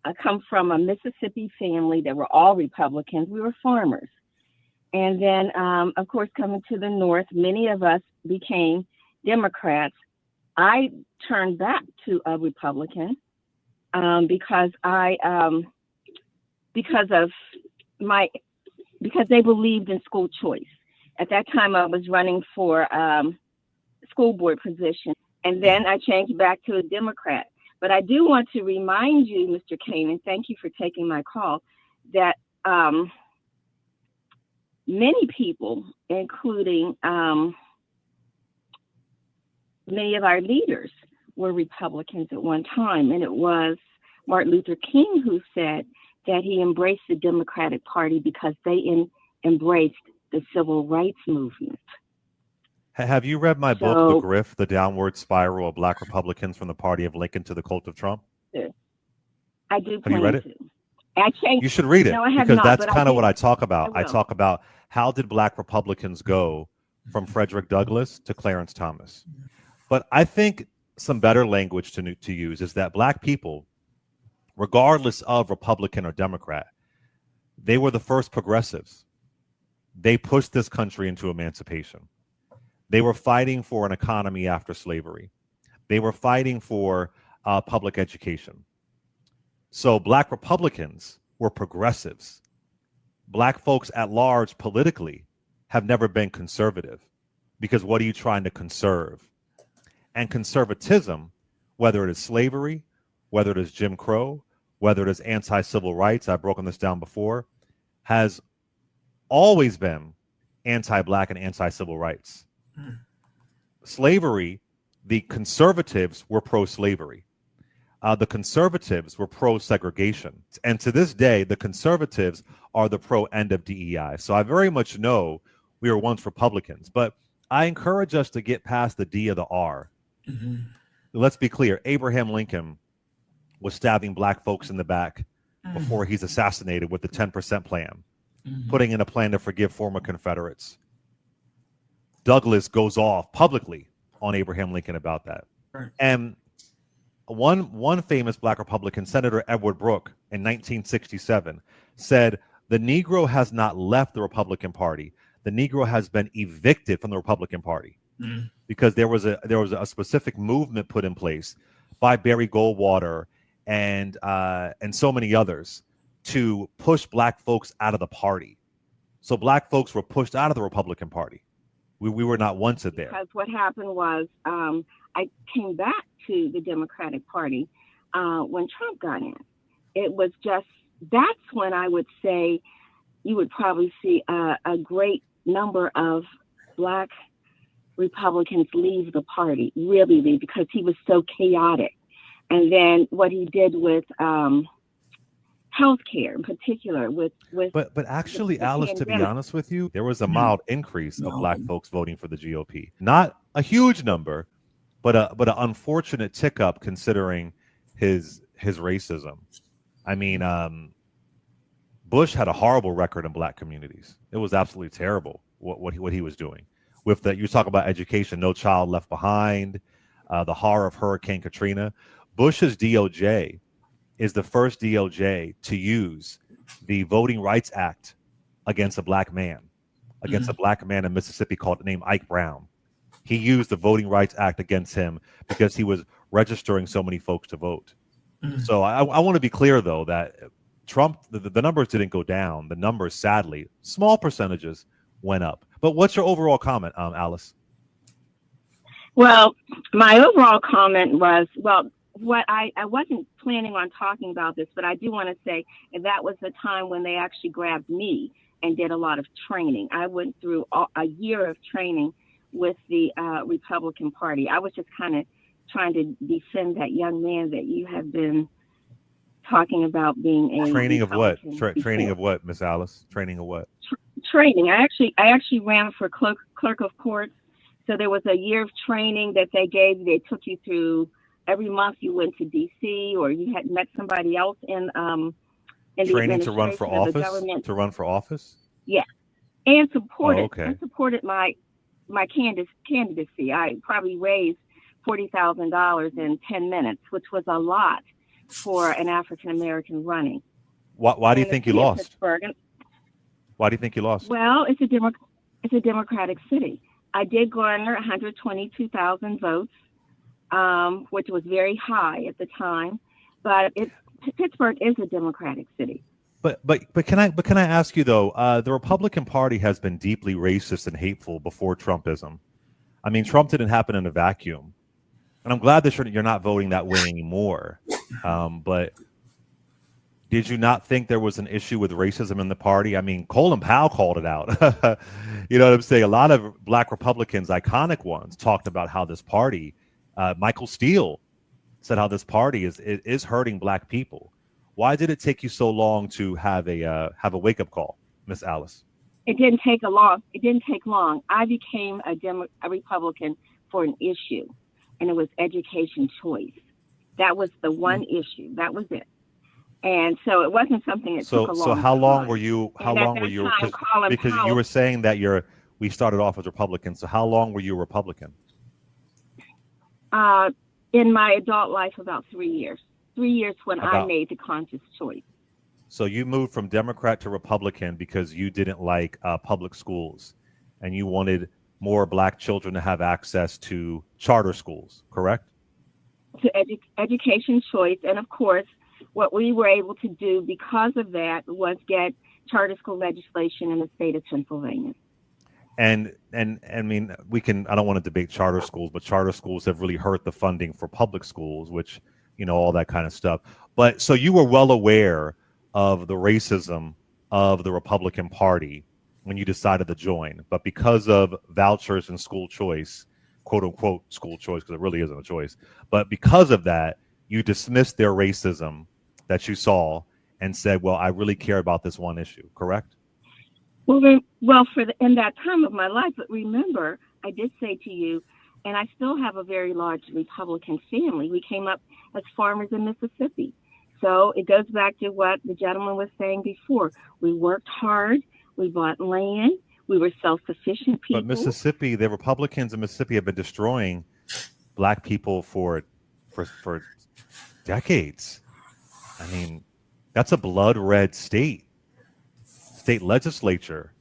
I come from a Mississippi family that were all Republicans. We were farmers. And then, of course, coming to the North, many of us became Democrats. I turned back to a Republican because because of my because they believed in school choice. At that time, I was running for school board position, and then I changed back to a Democrat. But I do want to remind you, Mr. Kane, and thank you for taking my call, that many people, including many of our leaders, were Republicans at one time. And it was Martin Luther King who said that he embraced the Democratic Party because they embraced the civil rights movement. Have you read my book, The Grift, The Downward Spiral of Black Republicans from the Party of Lincoln to the Cult of Trump? I do. Have you read it? To. You should read it, no, I have because not, that's but kind of what I talk about. I I talk about how did Black Republicans go from Frederick Douglass to Clarence Thomas. But I think some better language to use is that Black people, regardless of Republican or Democrat, they were the first progressives. They pushed this country into emancipation. They were fighting for an economy after slavery. They were fighting for public education. So Black Republicans were progressives. Black folks at large politically have never been conservative, because what are you trying to conserve? And conservatism, whether it is slavery, whether it is Jim Crow, whether it is anti-civil rights, I've broken this down before, has always been anti-Black and anti-civil rights. Slavery, the conservatives were pro-slavery. The conservatives were pro-segregation. And to this day, the conservatives are the pro-end of DEI. So I very much know we were once Republicans, but I encourage us to get past the D of the R. Mm-hmm. Let's be clear. Abraham Lincoln was stabbing Black folks in the back before he's assassinated with the 10% plan, putting in a plan to forgive former Confederates. Douglass goes off publicly on Abraham Lincoln about that. Right. And one famous Black Republican, Senator Edward Brooke, in 1967, said, "The Negro has not left the Republican Party. The Negro has been evicted from the Republican Party," because there was a specific movement put in place by Barry Goldwater and so many others to push Black folks out of the party. So Black folks were pushed out of the Republican Party. We were not wanted there. Because what happened was I came back to the Democratic Party when Trump got in. It was that's when I would say you would probably see a great number of Black Republicans leave the party, really leave, because he was so chaotic. And then what he did with healthcare in particular but actually, Alice, to be honest with you, there was a mild increase of Black folks voting for the GOP. Not a huge number, but an unfortunate tick up considering his racism. I mean, Bush had a horrible record in Black communities. It was absolutely terrible what he was doing. With you talk about education, No Child Left Behind, the horror of Hurricane Katrina. Bush's DOJ is the first DOJ to use the Voting Rights Act against a Black man, in Mississippi named Ike Brown. He used the Voting Rights Act against him because he was registering so many folks to vote. So I want to be clear, though, that Trump, the numbers didn't go down. The numbers, sadly, small percentages went up. But what's your overall comment, Alice? Well, my overall comment was, what I wasn't planning on talking about this, but I do want to say that was the time when they actually grabbed me and did a lot of training. I went through a year of training with the Republican Party. I was just kind of trying to defend that young man that you have been talking about being a training Republican of what? Training of what, Miss Alice? Training of what? Training. I actually ran for clerk of court. So there was a year of training that they gave. They took you through. Every month you went to D.C. or you had met somebody else in training to run for office. To run for office. Yeah, and supported. I supported my candidacy. I probably raised $40,000 in 10 minutes, which was a lot for an African American running. Why do you think you lost? Pittsburgh. Why do you think you lost? Well, it's a Democratic city. I did garner 122,000 votes, which was very high at the time, but Pittsburgh is a Democratic city. But can I ask you though? The Republican Party has been deeply racist and hateful before Trumpism. I mean, Trump didn't happen in a vacuum, and I'm glad that you're not voting that way anymore. But did you not think there was an issue with racism in the party? I mean, Colin Powell called it out. You know what I'm saying? A lot of Black Republicans, iconic ones, talked about how this party, Michael Steele said how this party is hurting Black people. Why did it take you so long to have a wake-up call, Miss Alice? It didn't take long. I became a Republican for an issue, and it was education choice. That was the one issue. That was it. And so it wasn't something that took a long time. So how long were you? Because Powell, you were saying that we started off as Republicans. So how long were you a Republican? In my adult life, about 3 years. 3 years when I made the conscious choice. So you moved from Democrat to Republican because you didn't like public schools, and you wanted more Black children to have access to charter schools, correct? To education choice, and of course, what we were able to do because of that was get charter school legislation in the state of Pennsylvania. And I mean, I don't want to debate charter schools, but charter schools have really hurt the funding for public schools, which, you know, all that kind of stuff. But so you were well aware of the racism of the Republican Party when you decided to join, but because of vouchers and school choice, quote unquote school choice, because it really isn't a choice, but because of that, you dismissed their racism that you saw and said, well, I really care about this one issue, correct? Well, in that time of my life, but remember, I did say to you, and I still have a very large Republican family. We came up as farmers in Mississippi. So it goes back to what the gentleman was saying before. We worked hard. We bought land. We were self-sufficient people. But Mississippi, the Republicans in Mississippi have been destroying Black people for decades. I mean, that's a blood red state legislature.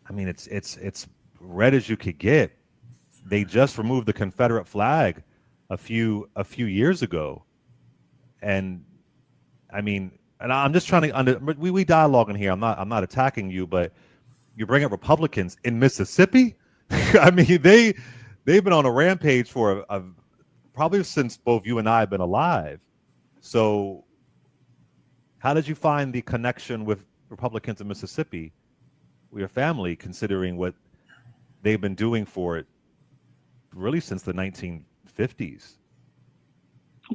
I mean, it's red as you could get. They just removed the Confederate flag a few years ago, and I mean, and I'm just trying to we dialoguing here. I'm not attacking you, but you bring up Republicans in Mississippi. I mean, they've been on a rampage for probably since both you and I have been alive. So, how did you find the connection with Republicans in Mississippi, with your family, considering what they've been doing for it really since the 1950s?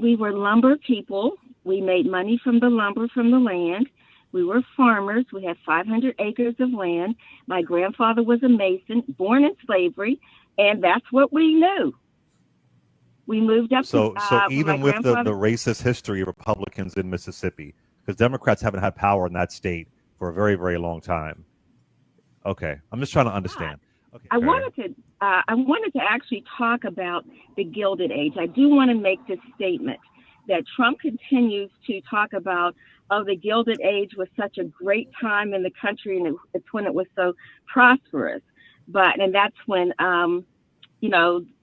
We were lumber people. We made money from the lumber from the land. We were farmers. We had 500 acres of land. My grandfather was a mason, born in slavery, and that's what we knew. We moved up. So even with the racist history of Republicans in Mississippi, because Democrats haven't had power in that state for a very, very long time. Okay, I'm just trying to understand. Okay, I wanted to actually talk about the Gilded Age. I do want to make this statement that Trump continues to talk about, the Gilded Age was such a great time in the country, and it's when it was so prosperous. And that's when,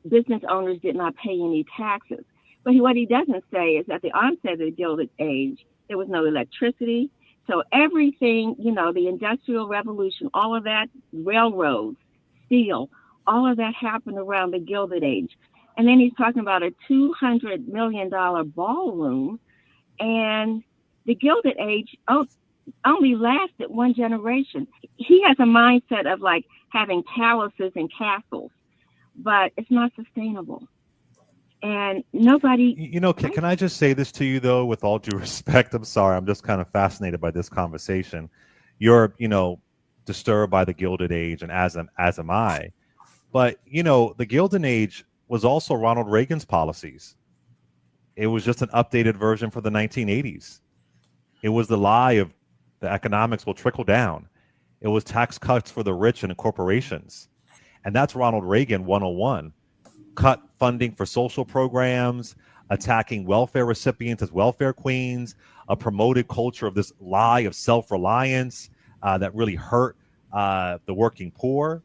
business owners did not pay any taxes. But what he doesn't say is at the onset of the Gilded Age, there was no electricity. So everything, the Industrial Revolution, all of that, railroads, steel, all of that happened around the Gilded Age. And then he's talking about a $200 million ballroom. And the Gilded Age only lasted one generation. He has a mindset of like having palaces and castles, but it's not sustainable. And nobody... can I just say this to you, though, with all due respect? I'm sorry. I'm just kind of fascinated by this conversation. You're, disturbed by the Gilded Age, and as am I. But, the Gilded Age was also Ronald Reagan's policies. It was just an updated version for the 1980s. It was the lie of the economics will trickle down. It was tax cuts for the rich and corporations. And that's Ronald Reagan 101. Cut funding for social programs, attacking welfare recipients as welfare queens, a promoted culture of this lie of self-reliance that really hurt the working poor.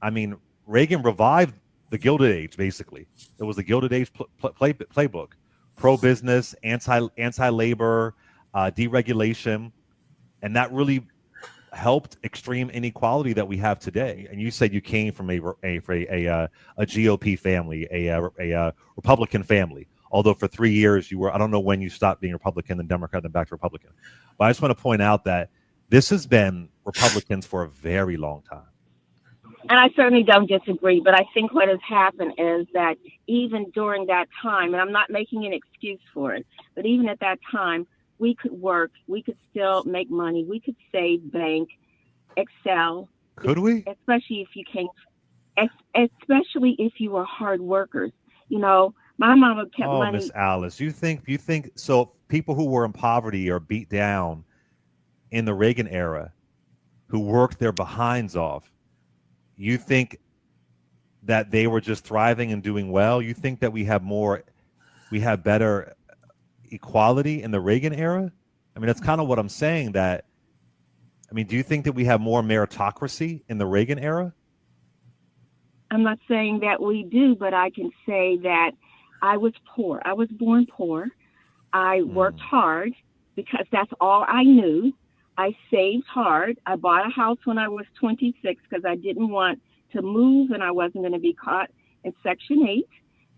I mean, Reagan revived the Gilded Age. Basically, it was the Gilded Age playbook: pro-business, anti-labor, deregulation, and that really helped extreme inequality that we have today. And you said you came from a GOP family, a Republican family. Although for 3 years you were, I don't know when you stopped being Republican, then Democrat, then back to Republican. But I just want to point out that this has been Republicans for a very long time. And I certainly don't disagree, but I think what has happened is that even during that time, and I'm not making an excuse for it, but even at that time, we could work, we could still make money, we could save, bank, excel. Could we? Especially if you came, especially if you were hard workers. You know, my mama kept money. Miss Alice, you think so? People who were in poverty or beat down in the Reagan era, who worked their behinds off, you think that they were just thriving and doing well? You think that we have better equality in the Reagan era? I mean, that's kind of what I'm saying. That, I mean, do you think that we have more meritocracy in the Reagan era? I'm not saying that we do, but I can say that I was poor. I was born poor. I worked hard because that's all I knew. I saved hard. I bought a house when I was 26 because I didn't want to move and I wasn't going to be caught in Section 8.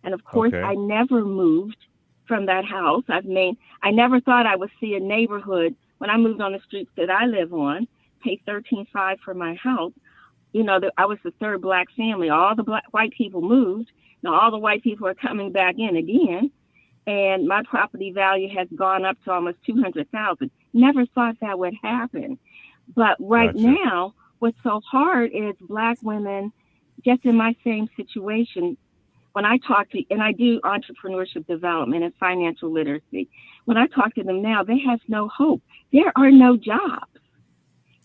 And of course, I never moved from that house. I never thought I would see a neighborhood when I moved on the streets that I live on, pay $13,500 for my house. You know, I was the third Black family. All the white people moved. Now all the white people are coming back in again. And my property value has gone up to almost $200,000. Never thought that would happen. But right now, what's so hard is Black women, just in my same situation, when I talk to, and I do entrepreneurship development and financial literacy, when I talk to them now, they have no hope. There are no jobs.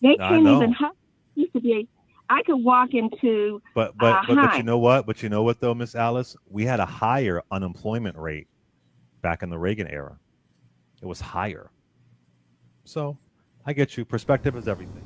They can't even help. Used to be, I could walk into. But you know what? But you know what though, Miss Alice, we had a higher unemployment rate back in the Reagan era. It was higher. So I get you. Perspective is everything.